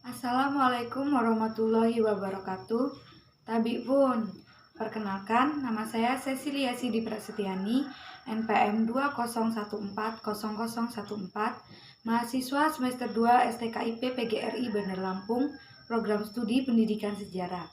Assalamualaikum warahmatullahi wabarakatuh. Tabi pun, perkenalkan nama saya Cecilia Sidi Prasetyani, NPM 201400014, mahasiswa semester 2 STKIP PGRI Bandar Lampung, program studi Pendidikan Sejarah.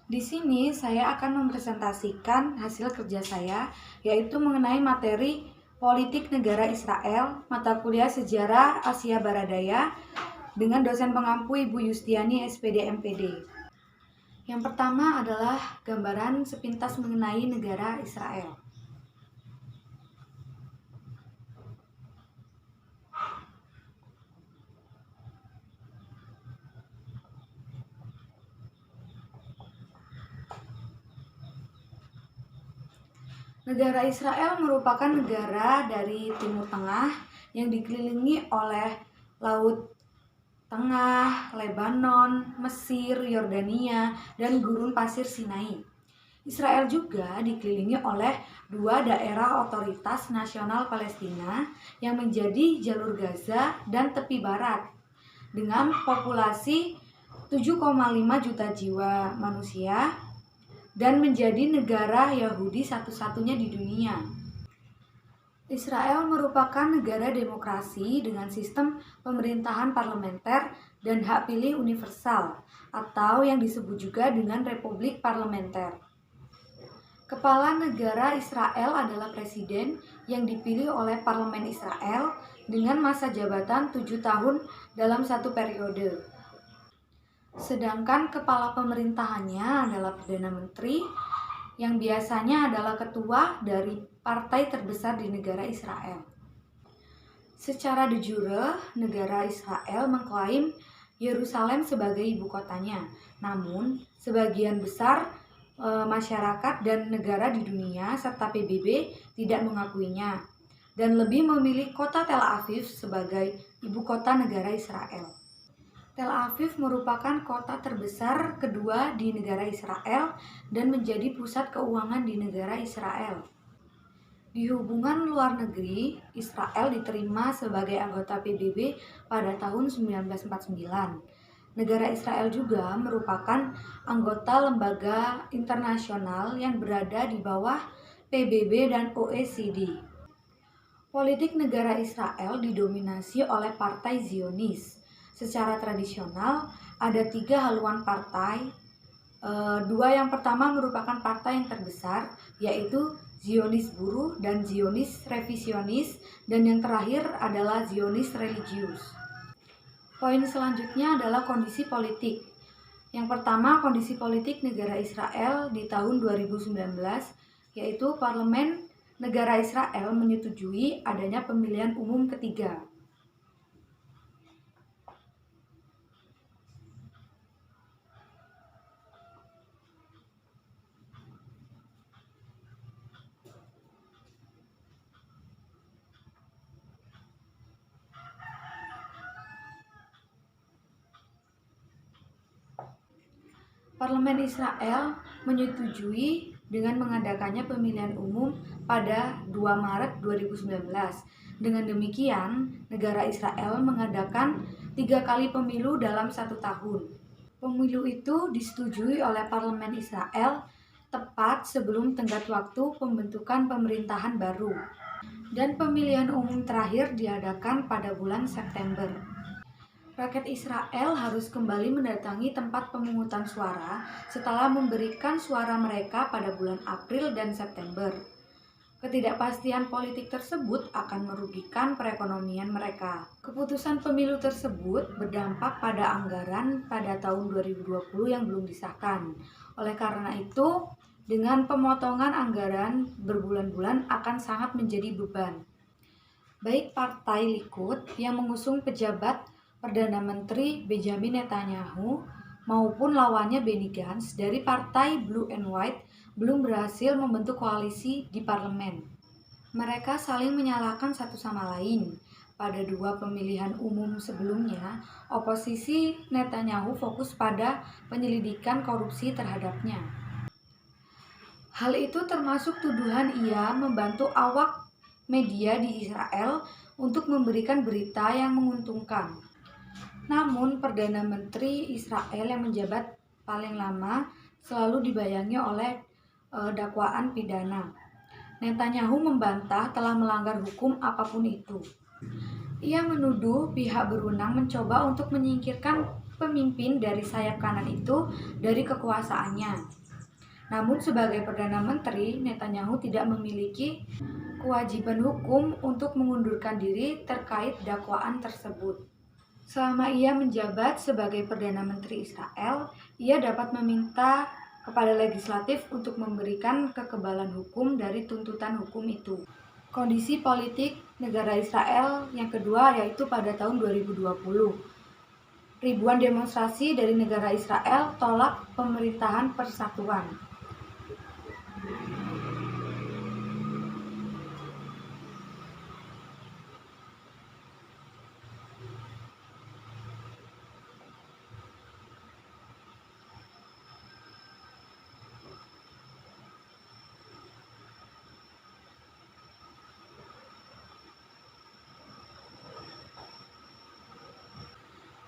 Di sini saya akan mempresentasikan hasil kerja saya, yaitu mengenai materi Politik Negara Israel, mata kuliah Sejarah Asia Barat Daya, dengan dosen pengampu Ibu Yustiani SPD MPD. Yang pertama adalah gambaran sepintas mengenai negara Israel. Negara Israel merupakan negara dari Timur Tengah yang dikelilingi oleh Laut Tengah, Lebanon, Mesir, Yordania, dan gurun pasir Sinai. Israel juga dikelilingi oleh dua daerah otoritas nasional Palestina yang menjadi jalur Gaza dan tepi barat dengan populasi 7,5 juta jiwa manusia dan menjadi negara Yahudi satu-satunya di dunia. Israel merupakan negara demokrasi dengan sistem pemerintahan parlementer dan hak pilih universal, atau yang disebut juga dengan republik parlementer. Kepala negara Israel adalah presiden yang dipilih oleh parlemen Israel dengan masa jabatan 7 tahun dalam satu periode. Sedangkan kepala pemerintahannya adalah Perdana Menteri yang biasanya adalah ketua dari partai terbesar di negara Israel. Secara de jure, negara Israel mengklaim Yerusalem sebagai ibu kotanya. Namun, sebagian besar masyarakat dan negara di dunia serta PBB tidak mengakuinya dan lebih memilih kota Tel Aviv sebagai ibu kota negara Israel. Tel Aviv merupakan kota terbesar kedua di negara Israel dan menjadi pusat keuangan di negara Israel. Di hubungan luar negeri, Israel diterima sebagai anggota PBB pada tahun 1949. Negara Israel juga merupakan anggota lembaga internasional yang berada di bawah PBB dan OECD. Politik negara Israel didominasi oleh Partai Zionis. Secara tradisional, ada 3 haluan partai. Dua yang pertama merupakan partai yang terbesar, yaitu Zionis Buruh dan Zionis Revisionis, dan yang terakhir adalah Zionis Religius. Poin selanjutnya adalah kondisi politik. Yang pertama, kondisi politik negara Israel di tahun 2019, yaitu Parlemen Negara Israel menyetujui adanya pemilihan umum ketiga. Parlemen Israel menyetujui dengan mengadakannya pemilihan umum pada 2 Maret 2019. Dengan demikian, negara Israel mengadakan 3 kali pemilu dalam 1 tahun. Pemilu itu disetujui oleh Parlemen Israel tepat sebelum tenggat waktu pembentukan pemerintahan baru. Dan pemilihan umum terakhir diadakan pada bulan September. Rakyat Israel harus kembali mendatangi tempat pemungutan suara setelah memberikan suara mereka pada bulan April dan September. Ketidakpastian politik tersebut akan merugikan perekonomian mereka. Keputusan pemilu tersebut berdampak pada anggaran pada tahun 2020 yang belum disahkan. Oleh karena itu, dengan pemotongan anggaran berbulan-bulan akan sangat menjadi beban. Baik Partai Likud yang mengusung pejabat Perdana Menteri Benjamin Netanyahu maupun lawannya Benny Gantz dari Partai Blue and White belum berhasil membentuk koalisi di parlemen. Mereka saling menyalahkan satu sama lain. Pada 2 pemilihan umum sebelumnya, oposisi Netanyahu fokus pada penyelidikan korupsi terhadapnya. Hal itu termasuk tuduhan ia membantu awak media di Israel untuk memberikan berita yang menguntungkan. Namun, Perdana Menteri Israel yang menjabat paling lama selalu dibayangi oleh dakwaan pidana. Netanyahu membantah telah melanggar hukum apapun itu. Ia menuduh pihak berwenang mencoba untuk menyingkirkan pemimpin dari sayap kanan itu dari kekuasaannya. Namun sebagai Perdana Menteri, Netanyahu tidak memiliki kewajiban hukum untuk mengundurkan diri terkait dakwaan tersebut. Selama ia menjabat sebagai Perdana Menteri Israel, ia dapat meminta kepada legislatif untuk memberikan kekebalan hukum dari tuntutan hukum itu. Kondisi politik negara Israel yang kedua yaitu pada tahun 2020. Ribuan demonstrasi dari negara Israel tolak pemerintahan persatuan.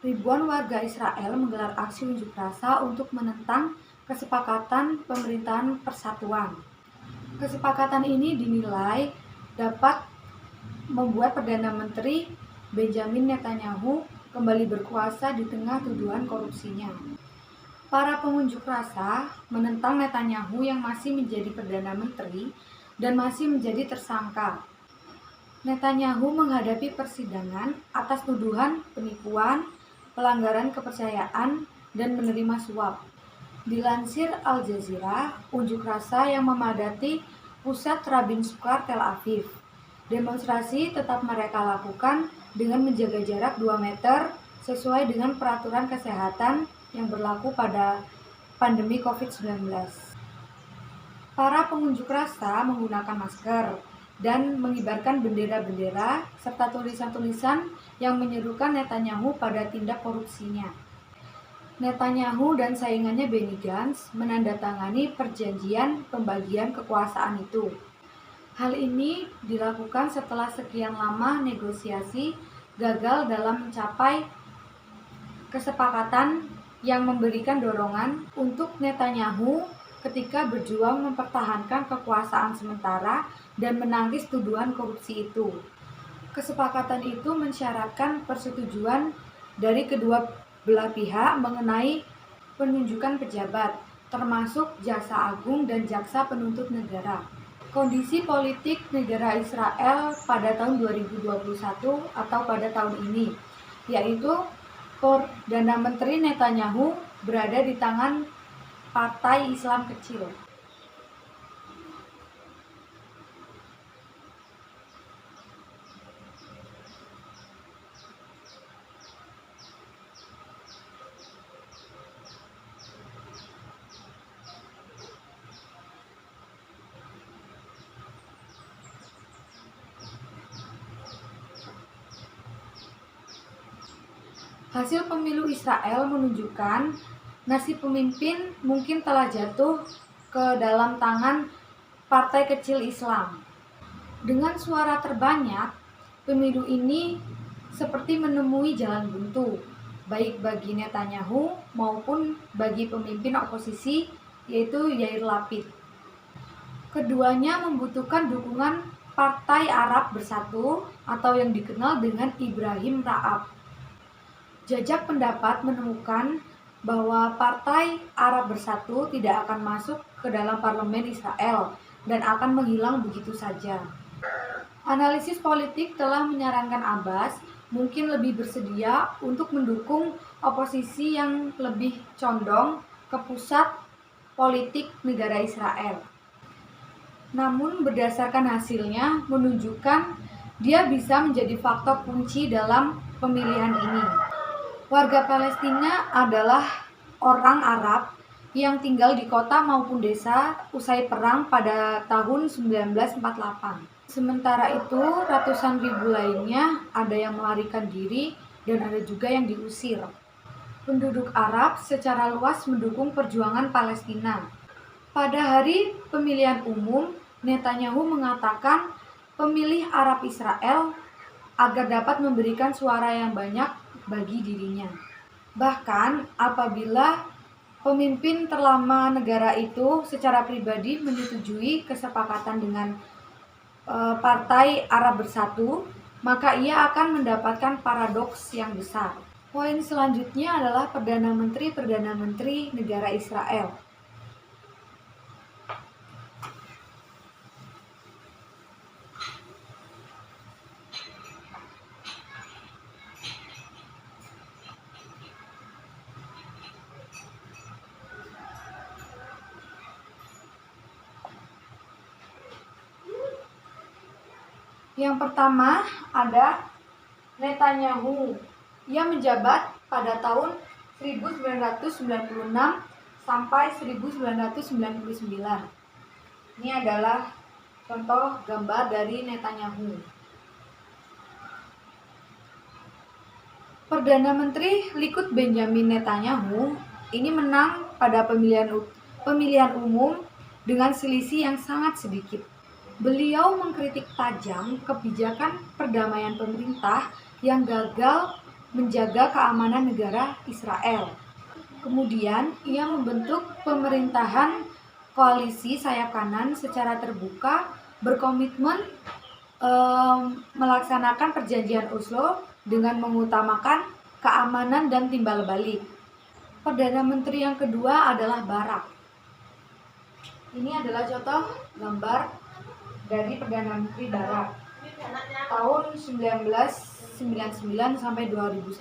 Ribuan warga Israel menggelar aksi unjuk rasa untuk menentang kesepakatan pemerintahan persatuan. Kesepakatan ini dinilai dapat membuat Perdana Menteri Benjamin Netanyahu kembali berkuasa di tengah tuduhan korupsinya. Para pengunjuk rasa menentang Netanyahu yang masih menjadi Perdana Menteri dan masih menjadi tersangka. Netanyahu menghadapi persidangan atas tuduhan penipuan, pelanggaran kepercayaan, dan menerima suap. Dilansir Al Jazeera, unjuk rasa yang memadati pusat Rabin Square Tel Aviv. Demonstrasi tetap mereka lakukan dengan menjaga jarak 2 meter sesuai dengan peraturan kesehatan yang berlaku pada pandemi COVID-19. Para pengunjuk rasa menggunakan masker dan mengibarkan bendera-bendera serta tulisan-tulisan yang menyerukan Netanyahu pada tindak korupsinya. Netanyahu dan saingannya Benny Gantz menandatangani perjanjian pembagian kekuasaan itu. Hal ini dilakukan setelah sekian lama negosiasi gagal dalam mencapai kesepakatan yang memberikan dorongan untuk Netanyahu ketika berjuang mempertahankan kekuasaan sementara dan menangkis tuduhan korupsi itu. Kesepakatan itu mensyaratkan persetujuan dari kedua belah pihak mengenai penunjukan pejabat, termasuk jaksa agung dan jaksa penuntut negara. Kondisi politik negara Israel pada tahun 2021 atau pada tahun ini, yaitu Perdana Menteri Netanyahu berada di tangan Partai Islam Kecil. Hasil pemilu Israel menunjukkan nasib pemimpin mungkin telah jatuh ke dalam tangan Partai Kecil Islam. Dengan suara terbanyak, pemilu ini seperti menemui jalan buntu, baik bagi Netanyahu maupun bagi pemimpin oposisi yaitu Yair Lapid. Keduanya membutuhkan dukungan Partai Arab Bersatu atau yang dikenal dengan Ibrahim Raab. Jajak pendapat menemukan bahwa Partai Arab Bersatu tidak akan masuk ke dalam parlemen Israel dan akan menghilang begitu saja. Analisis politik telah menyarankan Abbas mungkin lebih bersedia untuk mendukung oposisi yang lebih condong ke pusat politik negara Israel. Namun berdasarkan hasilnya menunjukkan dia bisa menjadi faktor kunci dalam pemilihan ini. Warga Palestina adalah orang Arab yang tinggal di kota maupun desa usai perang pada tahun 1948. Sementara itu, ratusan ribu lainnya ada yang melarikan diri dan ada juga yang diusir. Penduduk Arab secara luas mendukung perjuangan Palestina. Pada hari pemilihan umum, Netanyahu mengatakan pemilih Arab Israel agar dapat memberikan suara yang banyak bagi dirinya. Bahkan apabila pemimpin terlama negara itu secara pribadi menyetujui kesepakatan dengan Partai Arab Bersatu, maka ia akan mendapatkan paradoks yang besar. Poin selanjutnya adalah Perdana Menteri negara Israel. Yang pertama ada Netanyahu. Ia menjabat pada tahun 1996 sampai 1999. Ini adalah contoh gambar dari Netanyahu. Perdana Menteri Likud Benjamin Netanyahu ini menang pada pemilihan umum dengan selisih yang sangat sedikit. Beliau mengkritik tajam kebijakan perdamaian pemerintah yang gagal menjaga keamanan negara Israel. Kemudian, ia membentuk pemerintahan koalisi sayap kanan secara terbuka, berkomitmen melaksanakan perjanjian Oslo dengan mengutamakan keamanan dan timbal balik. Perdana Menteri yang kedua adalah Barak. Ini adalah contoh gambar dari Perdana Menteri Barak tahun 1999 sampai 2001.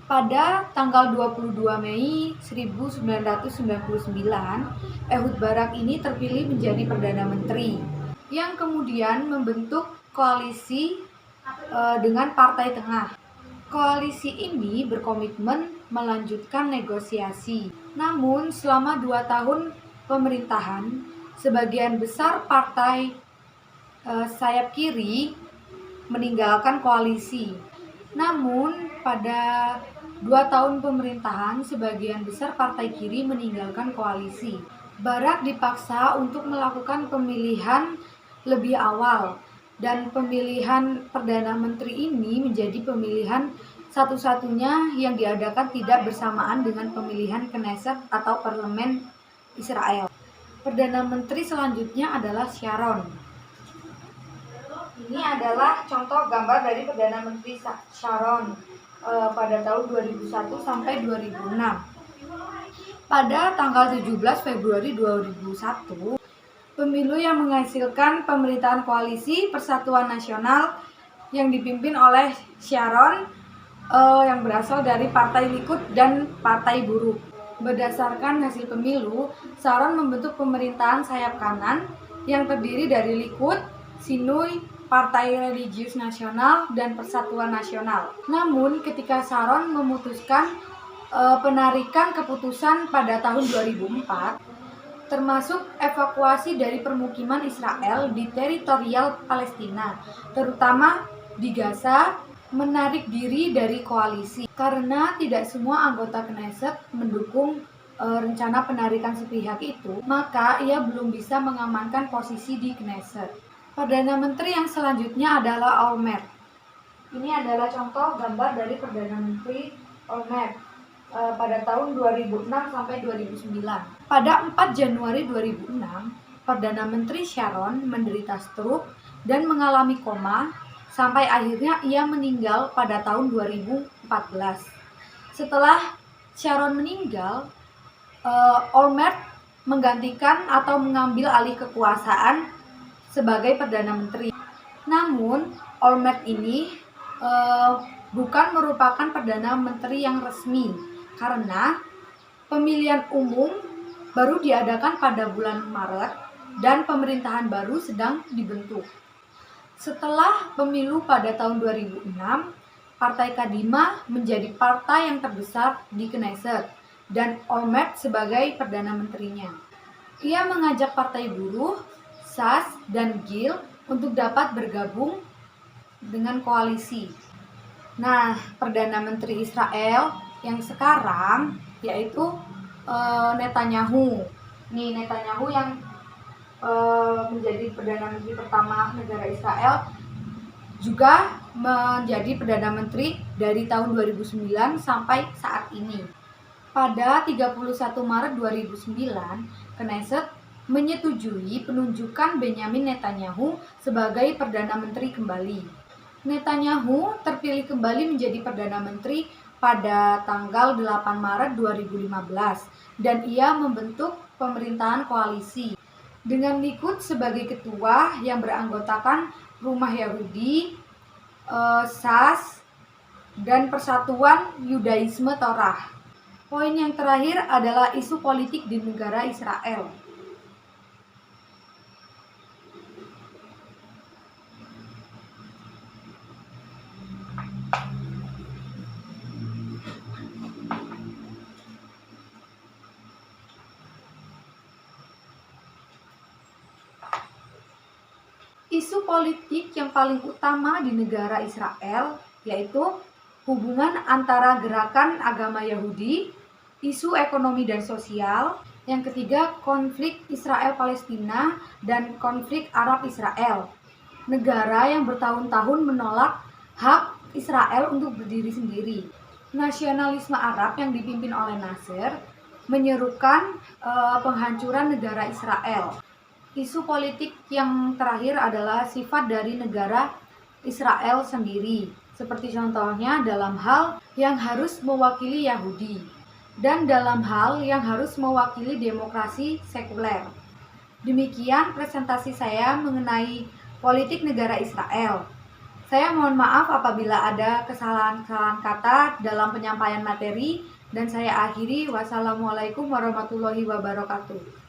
Pada tanggal 22 Mei 1999, Ehud Barak ini terpilih menjadi Perdana Menteri yang kemudian membentuk koalisi dengan Partai Tengah. Koalisi ini berkomitmen melanjutkan negosiasi. Namun selama 2 tahun pemerintahan, sebagian besar partai sayap kiri meninggalkan koalisi. Namun pada 2 tahun pemerintahan, sebagian besar partai kiri meninggalkan koalisi. Barak dipaksa untuk melakukan pemilihan lebih awal, dan pemilihan Perdana Menteri ini menjadi pemilihan satu-satunya yang diadakan tidak bersamaan dengan pemilihan Knesset atau Parlemen Israel. Perdana Menteri selanjutnya adalah Sharon. Ini adalah contoh gambar dari Perdana Menteri Sharon pada tahun 2001 sampai 2006. Pada tanggal 17 Februari 2001, pemilu yang menghasilkan pemerintahan koalisi Persatuan Nasional yang dipimpin oleh Sharon yang berasal dari Partai Likud dan Partai Buruh. Berdasarkan hasil pemilu, Sharon membentuk pemerintahan sayap kanan yang terdiri dari Likud, Sinui, Partai Religius Nasional, dan Persatuan Nasional. Namun, ketika Sharon memutuskan penarikan keputusan pada tahun 2004, termasuk evakuasi dari permukiman Israel di teritorial Palestina, terutama di Gaza, menarik diri dari koalisi karena tidak semua anggota Knesset mendukung rencana penarikan sepihak itu, maka ia belum bisa mengamankan posisi di Knesset. Perdana Menteri yang selanjutnya adalah Olmert. Ini adalah contoh gambar dari Perdana Menteri Olmert pada tahun 2006 sampai 2009. Pada 4 Januari 2006, Perdana Menteri Sharon menderita stroke dan mengalami koma sampai akhirnya ia meninggal pada tahun 2014. Setelah Sharon meninggal, Olmert menggantikan atau mengambil alih kekuasaan sebagai Perdana Menteri. Namun, Olmert ini bukan merupakan Perdana Menteri yang resmi karena pemilihan umum baru diadakan pada bulan Maret dan pemerintahan baru sedang dibentuk. Setelah pemilu pada tahun 2006, Partai Kadima menjadi partai yang terbesar di Knesset dan Olmert sebagai Perdana Menterinya. Ia mengajak Partai Buruh, Sas, dan Gil untuk dapat bergabung dengan koalisi. Nah, Perdana Menteri Israel yang sekarang yaitu Netanyahu. Nih, Netanyahu yang menjadi Perdana Menteri pertama negara Israel juga menjadi Perdana Menteri dari tahun 2009 sampai saat ini. Pada 31 Maret 2009, Knesset menyetujui penunjukan Benyamin Netanyahu sebagai Perdana Menteri kembali. Netanyahu terpilih kembali menjadi Perdana Menteri pada tanggal 8 Maret 2015 dan ia membentuk pemerintahan koalisi dengan Likud sebagai ketua yang beranggotakan Rumah Yahudi, SAS, dan Persatuan Yudaisme Torah. Poin yang terakhir adalah isu politik di negara Israel. Isu politik yang paling utama di negara Israel yaitu hubungan antara gerakan agama Yahudi, isu ekonomi dan sosial, yang ketiga konflik Israel-Palestina, dan konflik Arab-Israel. Negara yang bertahun-tahun menolak hak Israel untuk berdiri sendiri. Nasionalisme Arab yang dipimpin oleh Nasser menyerukan penghancuran negara Israel. Isu politik yang terakhir adalah sifat dari negara Israel sendiri, seperti contohnya dalam hal yang harus mewakili Yahudi dan dalam hal yang harus mewakili demokrasi sekuler. Demikian presentasi saya mengenai politik negara Israel. Saya mohon maaf apabila ada kesalahan-kesalahan kata dalam penyampaian materi, dan saya akhiri. Wassalamualaikum warahmatullahi wabarakatuh.